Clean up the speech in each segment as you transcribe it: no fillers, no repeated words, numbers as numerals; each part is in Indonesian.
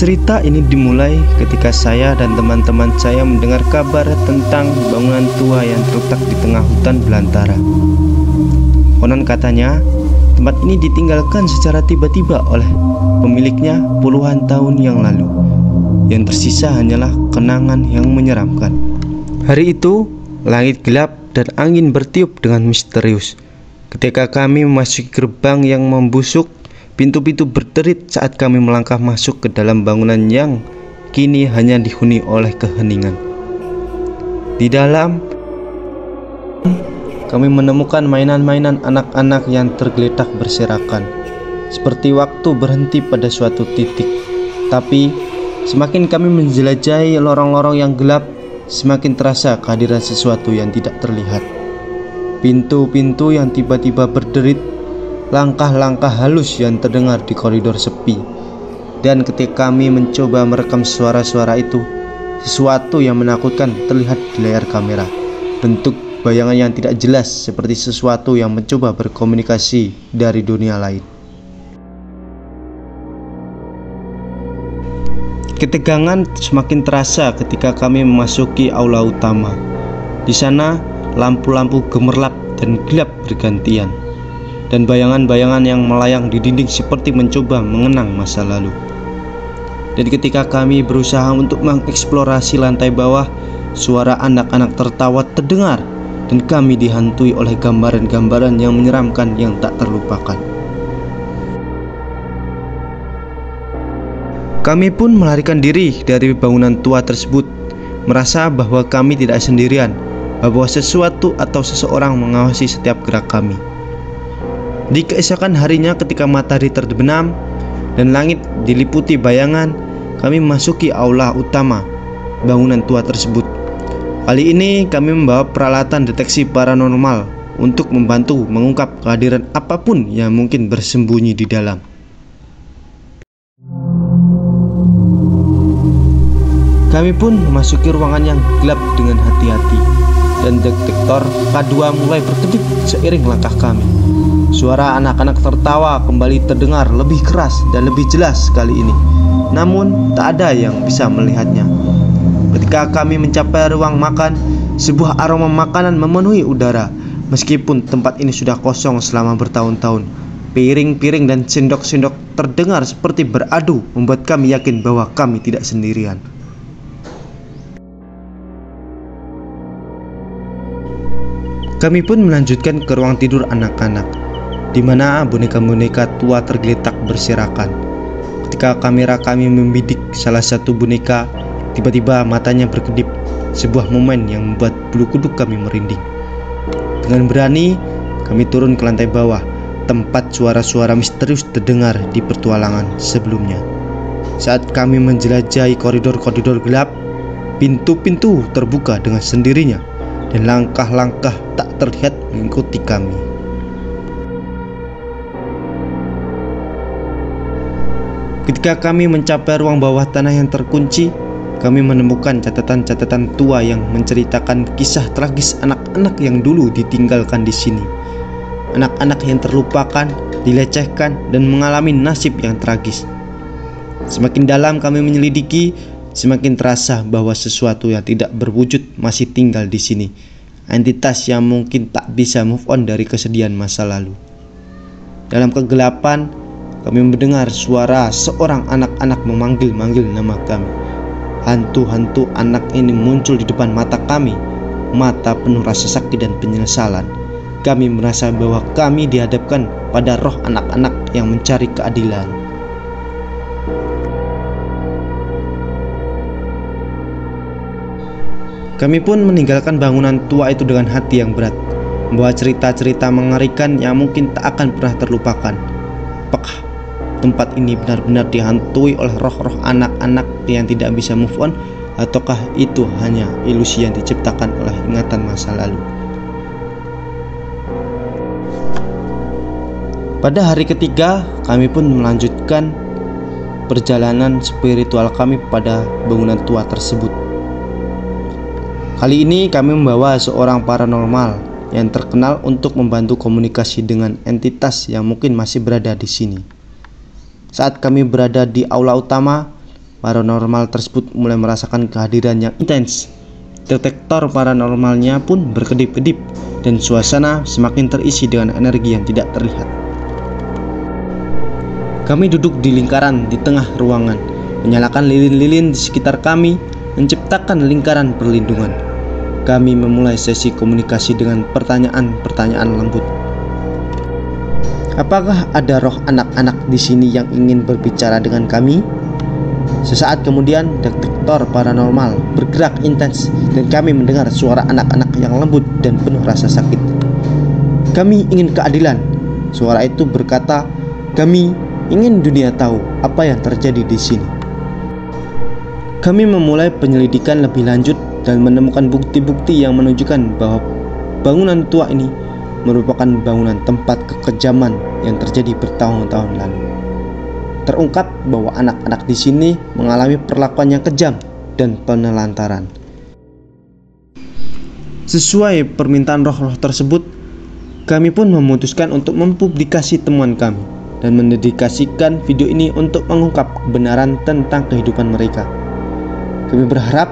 Cerita ini dimulai ketika saya dan teman-teman saya mendengar kabar tentang bangunan tua yang terletak di tengah hutan belantara. Konon katanya, tempat ini ditinggalkan secara tiba-tiba oleh pemiliknya puluhan tahun yang lalu. Yang tersisa hanyalah kenangan yang menyeramkan. Hari itu, langit gelap dan angin bertiup dengan misterius. Ketika kami memasuki gerbang yang membusuk, pintu-pintu berderit saat kami melangkah masuk ke dalam bangunan yang kini hanya dihuni oleh keheningan. Di dalam, kami menemukan mainan-mainan anak-anak yang tergeletak berserakan, seperti waktu berhenti pada suatu titik. Tapi, semakin kami menjelajahi lorong-lorong yang gelap, semakin terasa kehadiran sesuatu yang tidak terlihat. Pintu-pintu yang tiba-tiba berderit, langkah-langkah halus yang terdengar di koridor sepi. Dan ketika kami mencoba merekam suara-suara itu, sesuatu yang menakutkan terlihat di layar kamera. Bentuk bayangan yang tidak jelas seperti sesuatu yang mencoba berkomunikasi dari dunia lain. Ketegangan semakin terasa ketika kami memasuki aula utama. Di sana, lampu-lampu gemerlap dan gelap bergantian, dan bayangan-bayangan yang melayang di dinding seperti mencoba mengenang masa lalu. Dan ketika kami berusaha untuk mengeksplorasi lantai bawah, suara anak-anak tertawa terdengar, dan kami dihantui oleh gambaran-gambaran yang menyeramkan yang tak terlupakan. Kami pun melarikan diri dari bangunan tua tersebut, merasa bahwa kami tidak sendirian, bahwa sesuatu atau seseorang mengawasi setiap gerak kami. Di keesokan harinya ketika matahari terbenam dan langit diliputi bayangan, kami memasuki aula utama bangunan tua tersebut. Kali ini kami membawa peralatan deteksi paranormal untuk membantu mengungkap kehadiran apapun yang mungkin bersembunyi di dalam. Kami pun memasuki ruangan yang gelap dengan hati-hati, dan detektor K2 mulai berkedip seiring langkah kami. Suara anak-anak tertawa kembali terdengar lebih keras dan lebih jelas kali ini. Namun tak ada yang bisa melihatnya. Ketika kami mencapai ruang makan, sebuah aroma makanan memenuhi udara. Meskipun tempat ini sudah kosong selama bertahun-tahun, piring-piring dan sendok-sendok terdengar seperti beradu, membuat kami yakin bahwa kami tidak sendirian. Kami pun melanjutkan ke ruang tidur anak-anak, di mana boneka-boneka tua tergeletak berserakan. Ketika kamera kami membidik salah satu boneka, tiba-tiba matanya berkedip, sebuah momen yang membuat bulu kuduk kami merinding. Dengan berani, kami turun ke lantai bawah, tempat suara-suara misterius terdengar di petualangan sebelumnya. Saat kami menjelajahi koridor-koridor gelap, pintu-pintu terbuka dengan sendirinya, dan langkah-langkah tak terlihat mengikuti kami. Ketika kami mencapai ruang bawah tanah yang terkunci, kami menemukan catatan-catatan tua yang menceritakan kisah tragis anak-anak yang dulu ditinggalkan di sini. Anak-anak yang terlupakan, dilecehkan, dan mengalami nasib yang tragis. Semakin dalam kami menyelidiki, semakin terasa bahwa sesuatu yang tidak berwujud masih tinggal di sini. Entitas yang mungkin tak bisa move on dari kesedihan masa lalu. Dalam kegelapan, kami mendengar suara seorang anak-anak memanggil-manggil nama kami. Hantu-hantu anak ini muncul di depan mata kami, mata penuh rasa sakit dan penyesalan. Kami merasa bahwa kami dihadapkan pada roh anak-anak yang mencari keadilan. Kami pun meninggalkan bangunan tua itu dengan hati yang berat, membawa cerita-cerita mengerikan yang mungkin tak akan pernah terlupakan. Apakah tempat ini benar-benar dihantui oleh roh-roh anak-anak yang tidak bisa move on, ataukah itu hanya ilusi yang diciptakan oleh ingatan masa lalu? Pada hari ketiga, kami pun melanjutkan perjalanan spiritual kami pada bangunan tua tersebut. Kali ini kami membawa seorang paranormal yang terkenal untuk membantu komunikasi dengan entitas yang mungkin masih berada di sini. Saat kami berada di aula utama, paranormal tersebut mulai merasakan kehadiran yang intens. Detektor paranormalnya pun berkedip-kedip dan suasana semakin terisi dengan energi yang tidak terlihat. Kami duduk di lingkaran di tengah ruangan, menyalakan lilin-lilin di sekitar kami, menciptakan lingkaran perlindungan. Kami memulai sesi komunikasi dengan pertanyaan-pertanyaan lembut. Apakah ada roh anak-anak di sini yang ingin berbicara dengan kami? Sesaat kemudian, detektor paranormal bergerak intens dan kami mendengar suara anak-anak yang lembut dan penuh rasa sakit. Kami ingin keadilan. Suara itu berkata, kami ingin dunia tahu apa yang terjadi di sini. Kami memulai penyelidikan lebih lanjut dan menemukan bukti-bukti yang menunjukkan bahwa bangunan tua ini merupakan bangunan tempat kekejaman yang terjadi bertahun-tahun lalu. Terungkap bahwa anak-anak di sini mengalami perlakuan yang kejam dan penelantaran. Sesuai permintaan roh-roh tersebut, kami pun memutuskan untuk mempublikasi temuan kami dan mendedikasikan video ini untuk mengungkap kebenaran tentang kehidupan mereka. Kami berharap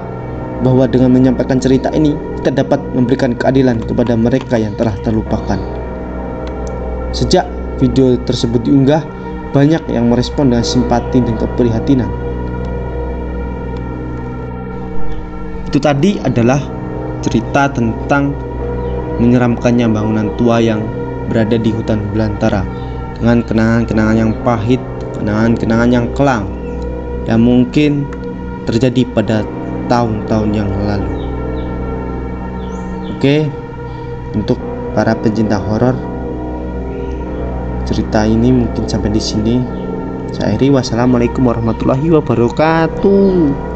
bahwa dengan menyampaikan cerita ini, kita dapat memberikan keadilan kepada mereka yang telah terlupakan. Sejak video tersebut diunggah, banyak yang merespon dengan simpati dan keprihatinan. Itu tadi adalah cerita tentang menyeramkannya bangunan tua yang berada di hutan belantara, dengan kenangan-kenangan yang pahit, kenangan-kenangan yang kelam yang mungkin terjadi pada tahun-tahun yang lalu. Oke, untuk para pencinta horor, cerita ini mungkin sampai di sini. Saya akhiri. Wassalamualaikum warahmatullahi wabarakatuh.